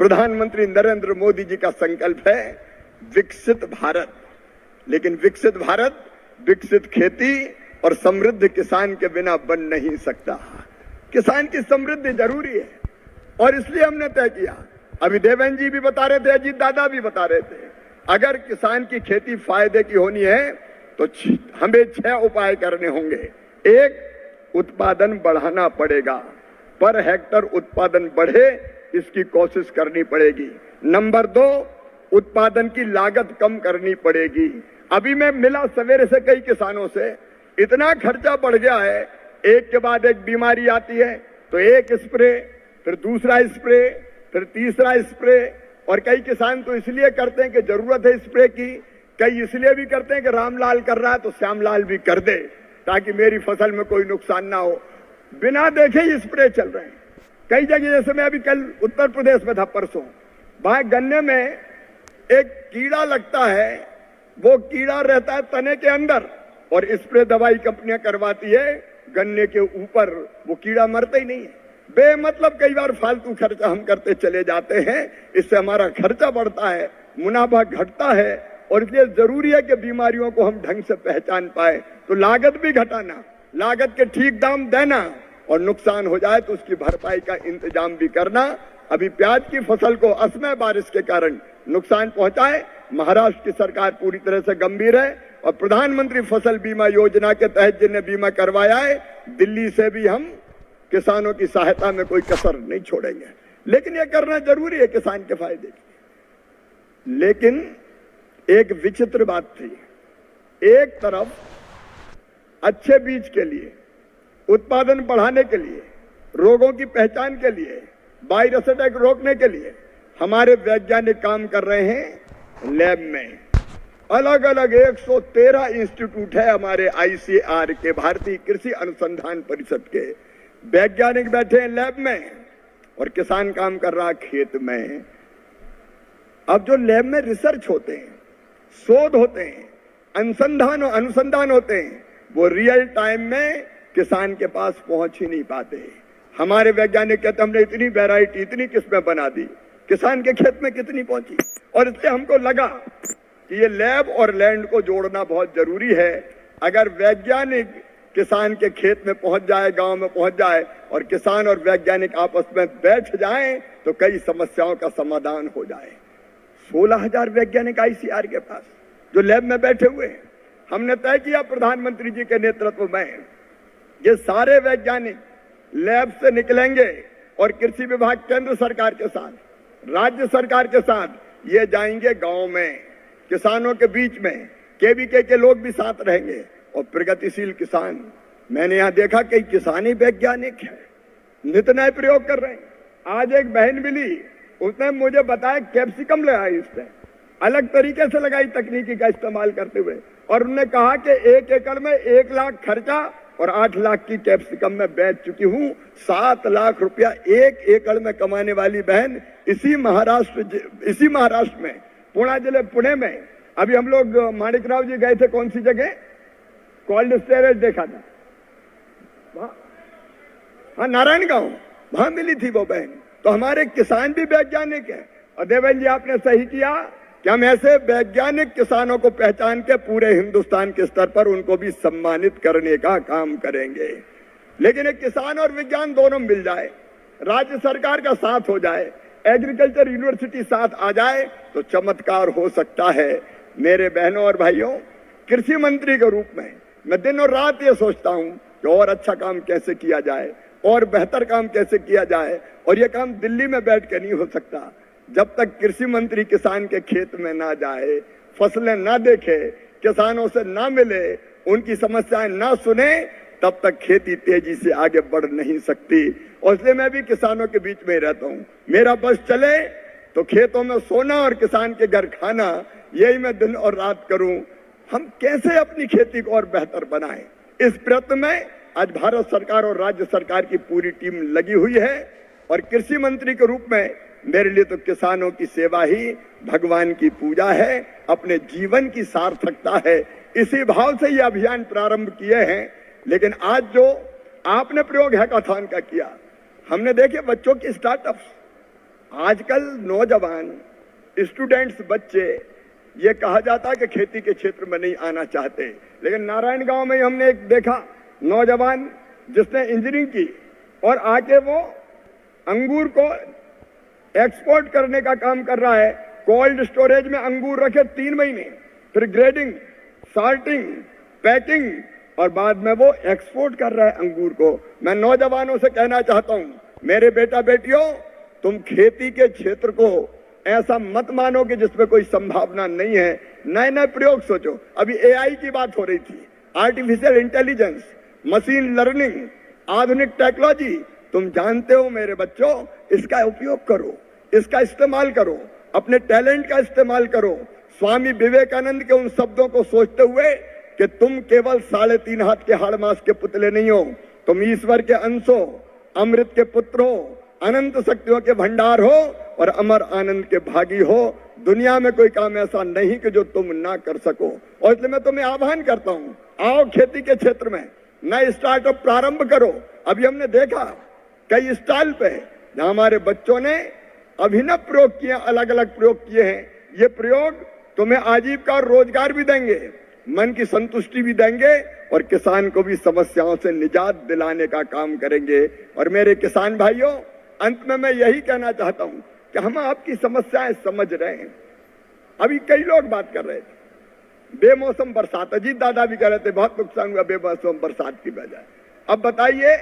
प्रधानमंत्री नरेंद्र मोदी जी का संकल्प है विकसित भारत, लेकिन विकसित भारत विकसित खेती और समृद्ध किसान के बिना बन नहीं सकता। किसान की समृद्धि जरूरी है और इसलिए हमने तय किया, अभी देवेंद्र जी भी बता रहे थे, अजीत दादा भी बता रहे थे, अगर किसान की खेती फायदे की होनी है तो हमें 6 उपाय करने होंगे। एक, उत्पादन बढ़ाना पड़ेगा, पर हेक्टर उत्पादन बढ़े इसकी कोशिश करनी पड़ेगी। नंबर 2, उत्पादन की लागत कम करनी पड़ेगी। अभी मैं मिला सवेरे से कई किसानों से, इतना खर्चा बढ़ गया है, एक के बाद एक बीमारी आती है तो एक स्प्रे, फिर दूसरा स्प्रे, फिर तीसरा स्प्रे, और कई किसान तो इसलिए करते हैं कि जरूरत है स्प्रे की, कई इसलिए भी करते हैं कि रामलाल कर रहा है तो श्यामलाल भी कर दे ताकि मेरी फसल में कोई नुकसान ना हो। बिना देखे ही स्प्रे चल रहे हैं कई जगह। जैसे मैं अभी कल उत्तर प्रदेश में था, परसों, वहां गन्ने में एक कीड़ा लगता है, वो कीड़ा रहता है तने के अंदर और स्प्रे दवाई कंपनियां करवाती है गन्ने के ऊपर, वो कीड़ा मरता ही नहीं है। बेमतलब कई बार फालतू खर्चा हम करते चले जाते हैं, इससे हमारा खर्चा बढ़ता है, मुनाफा घटता है, और इसलिए जरूरी है कि बीमारियों को हम ढंग से पहचान पाए। तो लागत भी घटाना, लागत के ठीक दाम देना, और नुकसान हो जाए तो उसकी भरपाई का इंतजाम भी करना। अभी प्याज की फसल को असमय बारिश के कारण नुकसान पहुंचा है, महाराष्ट्र की सरकार पूरी तरह से गंभीर है, और प्रधानमंत्री फसल बीमा योजना के तहत जिन्हें बीमा करवाया है, दिल्ली से भी हम किसानों की सहायता में कोई कसर नहीं छोड़ेंगे। लेकिन यह करना जरूरी है किसान के फायदे के। लेकिन एक विचित्र बात थी, एक तरफ अच्छे बीज के लिए, उत्पादन बढ़ाने के लिए, रोगों की पहचान के लिए, वायरस अटैक रोकने के लिए हमारे वैज्ञानिक काम कर रहे हैं लैब में। अलग अलग 113 इंस्टीट्यूट है हमारे ICAR के, भारतीय कृषि अनुसंधान परिषद के वैज्ञानिक बैठे हैं लैब में, और किसान काम कर रहा खेत में। अब जो लैब में रिसर्च होते हैं, शोध होते हैं, अनुसंधान होते हैं, वो रियल टाइम में किसान के पास पहुंच ही नहीं पाते। हमारे वैज्ञानिक कहते हमने इतनी वैरायटी, इतनी किस्में बना दी, किसान के खेत में कितनी पहुंची। और इसलिए हमको लगा कि ये लैब और लैंड को जोड़ना बहुत जरूरी है। अगर वैज्ञानिक किसान के खेत में पहुंच जाए, गांव में पहुंच जाए, और किसान और वैज्ञानिक आपस में बैठ जाएं, तो कई समस्याओं का समाधान हो जाए। 16,000 वैज्ञानिक ICAR के पास जो लैब में बैठे हुए हैं। हमने तय किया प्रधानमंत्री जी के नेतृत्व में ये सारे वैज्ञानिक लैब से निकलेंगे और कृषि विभाग केंद्र सरकार के साथ, राज्य सरकार के साथ ये जाएंगे गांव में, किसानों के बीच में, KVK के लोग भी साथ रहेंगे, और प्रगतिशील किसान। मैंने यहां देखा कई किसान ही वैज्ञानिक है, नित नए प्रयोग कर रहे हैं। आज एक बहन मिली, उसने मुझे बताया कैप्सिकम लगाई, उसने अलग तरीके से लगाई तकनीकी का इस्तेमाल करते हुए, और उन्होंने कहा कि 1 एकड़ में 1 लाख खर्चा और 8 लाख की कैप्सिकम में बेच चुकी हूं। 7 लाख रुपया 1 एकड़ में कमाने वाली बहन इसी महाराष्ट्र में, पुणे में। अभी हम लोग माणिकराव जी गए थे, कौन सी जगह, कोल्ड स्टोरेज देखा था, हाँ नारायणगांव, वहां मिली थी वो बहन। तो हमारे किसान भी वैज्ञानिक हैं, और देवेंद्र जी आपने सही किया कि हम ऐसे वैज्ञानिक किसानों को पहचान के पूरे हिंदुस्तान के स्तर पर उनको भी सम्मानित करने का काम करेंगे। लेकिन एक किसान और विज्ञान दोनों मिल जाए, राज्य सरकार का साथ हो जाए, एग्रीकल्चर यूनिवर्सिटी साथ आ जाए, तो चमत्कार हो सकता है। मेरे बहनों और भाइयों, कृषि मंत्री के रूप में मैं दिन और रात ये सोचता हूं कि और अच्छा काम कैसे किया जाए, और बेहतर काम कैसे किया जाए। और ये काम दिल्ली में बैठ के नहीं हो सकता। जब तक कृषि मंत्री किसान के खेत में ना जाए, फसलें ना देखे, किसानों से ना मिले, उनकी समस्याएं ना सुने, तब तक खेती तेजी से आगे बढ़ नहीं सकती। और इसलिए मैं भी किसानों के बीच में ही रहता हूं। मेरा बस चले तो खेतों में सोना और किसान के घर खाना, यही मैं दिन और रात करूं। हम कैसे अपनी खेती को और बेहतर बनाएं, इस प्रयत्न में आज भारत सरकार और राज्य सरकार की पूरी टीम लगी हुई है। और कृषि मंत्री के रूप में मेरे लिए तो किसानों की सेवा ही भगवान की पूजा है, अपने जीवन की सार्थकता है। इसी भाव से ये अभियान प्रारंभ किए हैं। लेकिन आज जो आपने प्रयोग हैकाथॉन का किया, हमने देखे बच्चों की स्टार्टअप्स, आजकल नौजवान स्टूडेंट्स बच्चे ये कहा जाता है कि खेती के क्षेत्र में नहीं आना चाहते, लेकिन नारायण गांव में हमने एक देखा नौजवान जिसने इंजीनियरिंग की और आके वो अंगूर को एक्सपोर्ट करने का काम कर रहा है। कोल्ड स्टोरेज में अंगूर रखे 3 महीने, फिर ग्रेडिंग, सॉर्टिंग, पैकिंग और बाद में वो एक्सपोर्ट कर रहा है अंगूर को। मैं नौजवानों से कहना चाहता हूं, मेरे बेटा बेटियों, तुम खेती के क्षेत्र को ऐसा मत मानो कि जिसमें कोई संभावना नहीं है। नए नए प्रयोग सोचो। अभी एआई की बात हो रही थी, आर्टिफिशियल इंटेलिजेंस, मशीन लर्निंग, आधुनिक टेक्नोलॉजी। तुम जानते हो मेरे बच्चों, इसका उपयोग करो, इसका इस्तेमाल करो, अपने टैलेंट का इस्तेमाल करो। स्वामी विवेकानंद के उन शब्दों को सोचते हुए कि तुम केवल 3.5 हाथ के हाड़ मास के पुतले नहीं हो, तुम ईश्वर के अंश हो, अमृत के पुत्र हो, अनंत शक्तियों के भंडार हो और अमर आनंद के भागी हो। दुनिया में कोई काम ऐसा नहीं कि जो तुम ना कर सको। और इसलिए मैं तुम्हें आह्वान करता हूं, आओ खेती के क्षेत्र में नए स्टार्टअप प्रारंभ करो। अभी हमने देखा कई स्टॉल पे जहां हमारे बच्चों ने अभिनव प्रयोग किए, अलग अलग प्रयोग किए हैं। ये प्रयोग तुम्हें आजीविका और रोजगार भी देंगे, मन की संतुष्टि भी देंगे और किसान को भी समस्याओं से निजात दिलाने का काम करेंगे। और मेरे किसान भाइयों, अंत में मैं यही कहना चाहता हूं कि हम आपकी समस्याएं समझ रहे हैं। अभी कई लोग बात कर रहे थे बेमौसम बरसात, अजीत दादा भी कह रहे थे बहुत नुकसान हुआ बेमौसम बरसात की वजह। अब बताइए,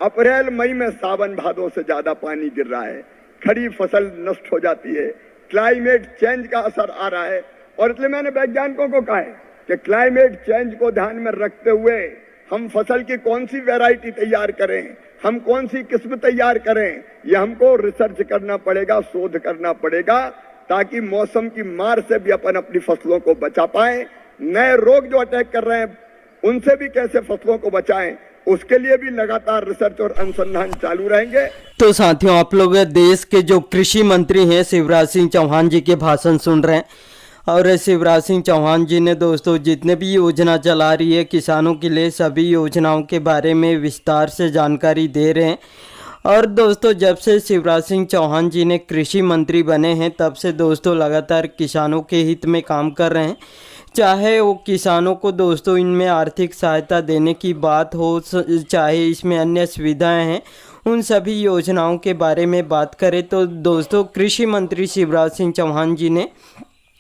अप्रैल मई में सावन भादों से ज्यादा पानी गिर रहा है, खड़ी फसल नष्ट हो जाती है, क्लाइमेट चेंज का असर आ रहा है। और इसलिए मैंने वैज्ञानिकों को कहा है कि क्लाइमेट चेंज को ध्यान में रखते हुए हम फसल की कौन सी वैरायटी तैयार करें, हम कौन सी किस्म तैयार करें, ये हमको रिसर्च करना पड़ेगा, शोध करना पड़ेगा, ताकि मौसम की मार से भी अपन अपनी फसलों को बचा पाए। नए रोग जो अटैक कर रहे हैं उनसे भी कैसे फसलों को बचाएं, उसके लिए भी लगातार रिसर्च और अनुसंधान चालू रहेंगे। तो साथियों, आप लोग देश के जो कृषि मंत्री हैं शिवराज सिंह चौहान जी के भाषण सुन रहे हैं। और शिवराज सिंह चौहान जी ने दोस्तों जितने भी योजना चला रही है किसानों के लिए, सभी योजनाओं के बारे में विस्तार से जानकारी दे रहे हैं। और दोस्तों जब से शिवराज सिंह चौहान जी ने कृषि मंत्री बने हैं तब से दोस्तों लगातार किसानों के हित में काम कर रहे हैं। चाहे वो किसानों को दोस्तों इनमें आर्थिक सहायता देने की बात हो, चाहे इसमें अन्य सुविधाएं हैं, उन सभी योजनाओं के बारे में बात करें तो दोस्तों कृषि मंत्री शिवराज सिंह चौहान जी ने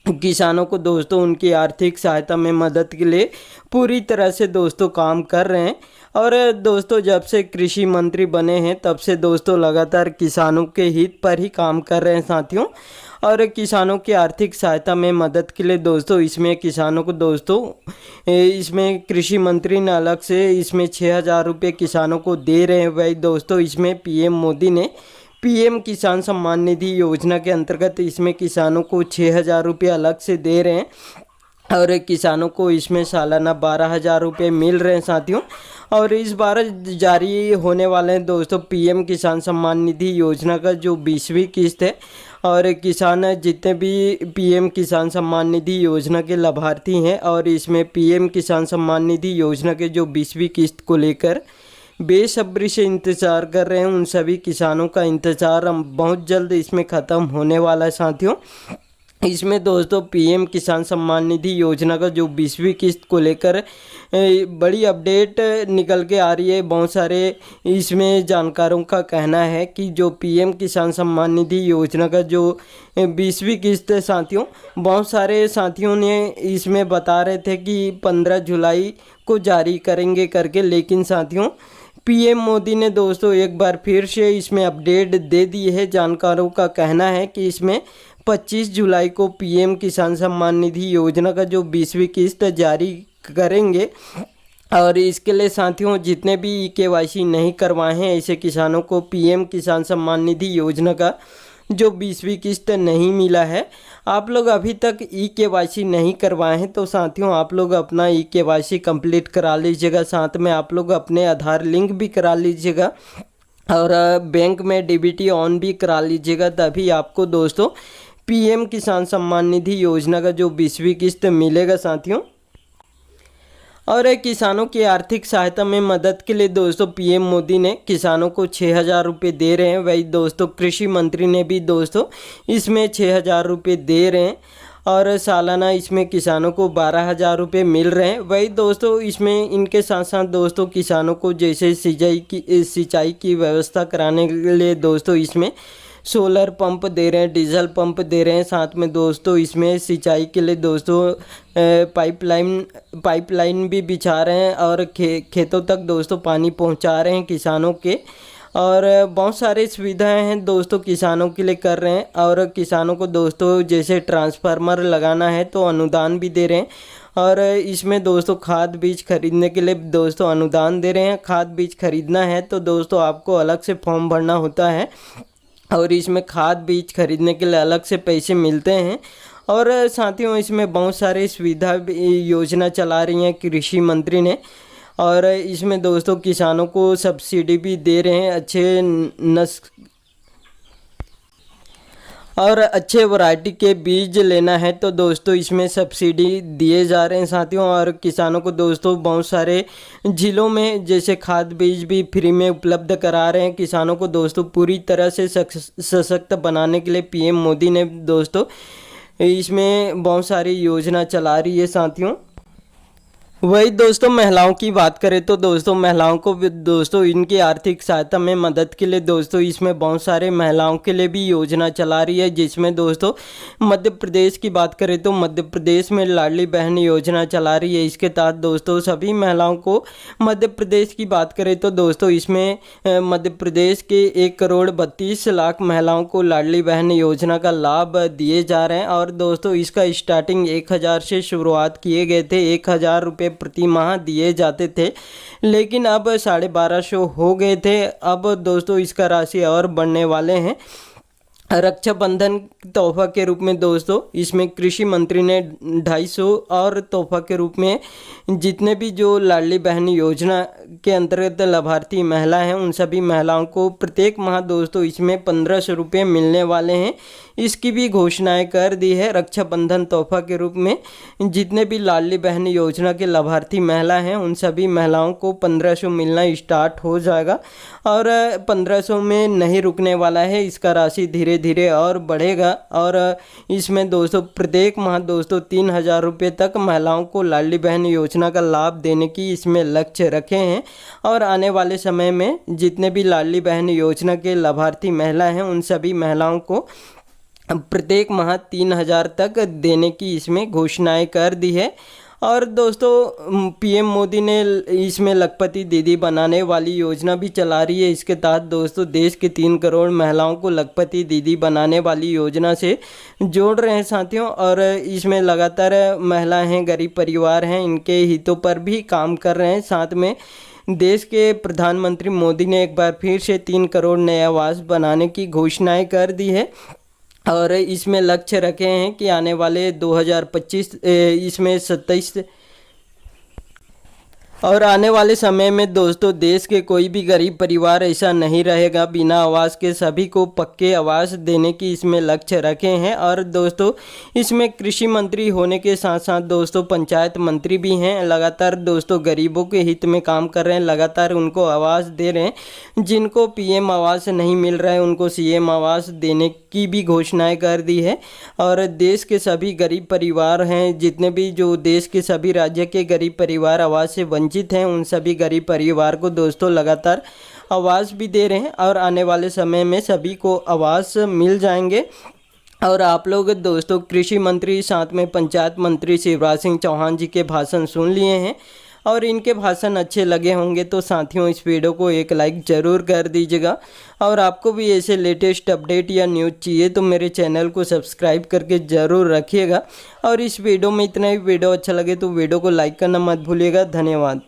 किसानों को दोस्तों उनकी आर्थिक सहायता में मदद के लिए पूरी तरह से दोस्तों काम कर रहे हैं। और दोस्तों जब से कृषि मंत्री बने हैं तब से दोस्तों लगातार किसानों के हित पर ही काम कर रहे हैं साथियों। और किसानों की आर्थिक सहायता में मदद के लिए दोस्तों इसमें किसानों को दोस्तों इसमें कृषि मंत्री ने अलग से इसमें 6,000 रुपये किसानों को दे रहे हैं। वही दोस्तों इसमें पीएम मोदी ने पीएम किसान सम्मान निधि योजना के अंतर्गत इसमें किसानों को 6,000 रुपये अलग से दे रहे हैं और किसानों को इसमें सालाना 12,000 रुपये मिल रहे हैं साथियों। और इस बार जारी होने वाले हैं दोस्तों पीएम किसान सम्मान निधि योजना का जो 20वीं किस्त है। और किसान जितने भी पीएम किसान सम्मान निधि योजना के लाभार्थी हैं और इसमें पीएम किसान सम्मान निधि योजना के जो 20वीं किस्त को लेकर बेसब्री से इंतज़ार कर रहे हैं, उन सभी किसानों का इंतज़ार बहुत जल्द इसमें ख़त्म होने वाला है साथियों। इसमें दोस्तों पीएम किसान सम्मान निधि योजना का जो 20वीं किस्त को लेकर बड़ी अपडेट निकल के आ रही है। बहुत सारे इसमें जानकारों का कहना है कि जो पीएम किसान सम्मान निधि योजना का जो 20वीं किस्त है साथियों, बहुत सारे साथियों ने इसमें बता रहे थे कि 15 जुलाई को जारी करेंगे करके, लेकिन साथियों पीएम मोदी ने दोस्तों एक बार फिर से इसमें अपडेट दे दी है। जानकारों का कहना है कि इसमें 25 जुलाई को पीएम किसान सम्मान निधि योजना का जो 20वीं किस्त जारी करेंगे। और इसके लिए साथियों जितने भी केवाईसी नहीं करवाए हैं ऐसे किसानों को पीएम किसान सम्मान निधि योजना का जो 20वीं किस्त नहीं मिला है, आप लोग अभी तक केवाईसी नहीं करवाए हैं तो साथियों आप लोग अपना केवाईसी कंप्लीट करा लीजिएगा। साथ में आप लोग अपने आधार लिंक भी करा लीजिएगा और बैंक में डीबीटी ऑन भी करा लीजिएगा, तभी आपको दोस्तों पीएम किसान सम्मान निधि योजना का जो 20वीं किस्त मिलेगा साथियों। और किसानों की आर्थिक सहायता में मदद के लिए दोस्तों पीएम मोदी ने किसानों को 6,000 रुपये दे रहे हैं। वही दोस्तों कृषि मंत्री ने भी दोस्तों इसमें 6,000 रुपये दे रहे हैं और सालाना इसमें किसानों को 12,000 रुपये मिल रहे हैं। वही दोस्तों इसमें इनके साथ साथ दोस्तों किसानों को जैसे सिंचाई की व्यवस्था कराने के लिए दोस्तों इसमें सोलर पंप दे रहे हैं, डीजल पंप दे रहे हैं। साथ में दोस्तों इसमें सिंचाई के लिए दोस्तों पाइपलाइन भी बिछा रहे हैं और खेतों तक दोस्तों पानी पहुंचा रहे हैं किसानों के। और बहुत सारी सुविधाएं हैं दोस्तों किसानों के लिए कर रहे हैं। और किसानों को दोस्तों जैसे ट्रांसफार्मर लगाना है तो अनुदान भी दे रहे हैं। और इसमें दोस्तों खाद बीज खरीदने के लिए दोस्तों अनुदान दे रहे हैं। खाद बीज खरीदना है तो दोस्तों आपको अलग से फॉर्म भरना होता है और इसमें खाद बीज खरीदने के लिए अलग से पैसे मिलते हैं। और साथियों इसमें बहुत सारी सुविधा योजना चला रही हैं कृषि मंत्री ने। और इसमें दोस्तों किसानों को सब्सिडी भी दे रहे हैं, अच्छे वैरायटी के बीज लेना है तो दोस्तों इसमें सब्सिडी दिए जा रहे हैं साथियों। और किसानों को दोस्तों बहुत सारे जिलों में जैसे खाद बीज भी फ्री में उपलब्ध करा रहे हैं। किसानों को दोस्तों पूरी तरह से सशक्त बनाने के लिए पीएम मोदी ने दोस्तों इसमें बहुत सारी योजना चला रही है साथियों। वही दोस्तों महिलाओं की बात करें तो दोस्तों महिलाओं को दोस्तों इनकी आर्थिक सहायता में मदद के लिए दोस्तों इसमें बहुत सारे महिलाओं के लिए भी योजना चला रही है। जिसमें दोस्तों मध्य प्रदेश की बात करें तो मध्य प्रदेश में लाडली बहन योजना चला रही है। इसके तहत दोस्तों सभी महिलाओं को, मध्य प्रदेश की बात करें तो दोस्तों इसमें मध्य प्रदेश के 1,32,00,000 महिलाओं को लाडली बहन योजना का लाभ दिए जा रहे हैं। और दोस्तों इसका स्टार्टिंग 1,000 से शुरुआत किए गए थे। 1,000 रुपये प्रति माह दिए जाते थे, लेकिन अब 1,250 हो गए थे। अब दोस्तों इसका राशि और बढ़ने वाले हैं। रक्षाबंधन तोहफा के रूप में दोस्तों इसमें कृषि मंत्री ने 250 और तोहफा के रूप में जितने भी जो लाडली बहन योजना के अंतर्गत लाभार्थी महिला हैं उन सभी महिलाओं को प्रत्येक माह दोस्तों इसमें 1,500 रुपये मिलने वाले हैं। इसकी भी घोषणाएं कर दी है। रक्षाबंधन तोहफा के रूप में जितने भी लाडली बहन योजना के लाभार्थी महिला हैं उन सभी महिलाओं को 1,500 मिलना स्टार्ट हो जाएगा। और 1,500 में नहीं रुकने वाला है, इसका राशि धीरे धीरे और बढ़ेगा। और इसमें दोस्तों प्रत्येक माह दोस्तों 3,000 रुपये तक महिलाओं को लाडली बहन योजना का लाभ देने की इसमें लक्ष्य रखे हैं। और आने वाले समय में जितने भी लाडली बहन योजना के लाभार्थी महिला हैं उन सभी महिलाओं को प्रत्येक माह 3,000 तक देने की इसमें घोषणाएं कर दी है। और दोस्तों पीएम मोदी ने इसमें लखपति दीदी बनाने वाली योजना भी चला रही है। इसके तहत दोस्तों देश के 3 करोड़ महिलाओं को लखपति दीदी बनाने वाली योजना से जोड़ रहे हैं साथियों। और इसमें लगातार महिलाएं हैं, गरीब परिवार हैं, इनके हितों पर भी काम कर रहे हैं। साथ में देश के प्रधानमंत्री मोदी ने एक बार फिर से 3 करोड़ नए आवास बनाने की घोषणाएं कर दी है। और इसमें लक्ष्य रखे हैं कि आने वाले 2025 इसमें 27 और आने वाले समय में दोस्तों देश के कोई भी गरीब परिवार ऐसा नहीं रहेगा बिना आवास के। सभी को पक्के आवास देने की इसमें लक्ष्य रखे हैं। और दोस्तों इसमें कृषि मंत्री होने के साथ साथ दोस्तों पंचायत मंत्री भी हैं। लगातार दोस्तों गरीबों के हित में काम कर रहे हैं, लगातार उनको आवास दे रहे हैं। जिनको पीएम आवास नहीं मिल रहा है उनको सीएम आवास देने की भी घोषणाएं कर दी है। और देश के सभी गरीब परिवार हैं, जितने भी जो देश के सभी राज्य के गरीब परिवार आवास से वंचित हैं उन सभी गरीब परिवार को दोस्तों लगातार आवास भी दे रहे हैं। और आने वाले समय में सभी को आवास मिल जाएंगे। और आप लोग दोस्तों कृषि मंत्री साथ में पंचायत मंत्री शिवराज सिंह चौहान जी के भाषण सुन लिए हैं और इनके भाषण अच्छे लगे होंगे तो साथियों इस वीडियो को एक लाइक ज़रूर कर दीजिएगा। और आपको भी ऐसे लेटेस्ट अपडेट या न्यूज़ चाहिए तो मेरे चैनल को सब्सक्राइब करके ज़रूर रखिएगा। और इस वीडियो में इतना ही। वीडियो अच्छा लगे तो वीडियो को लाइक करना मत भूलिएगा। धन्यवाद।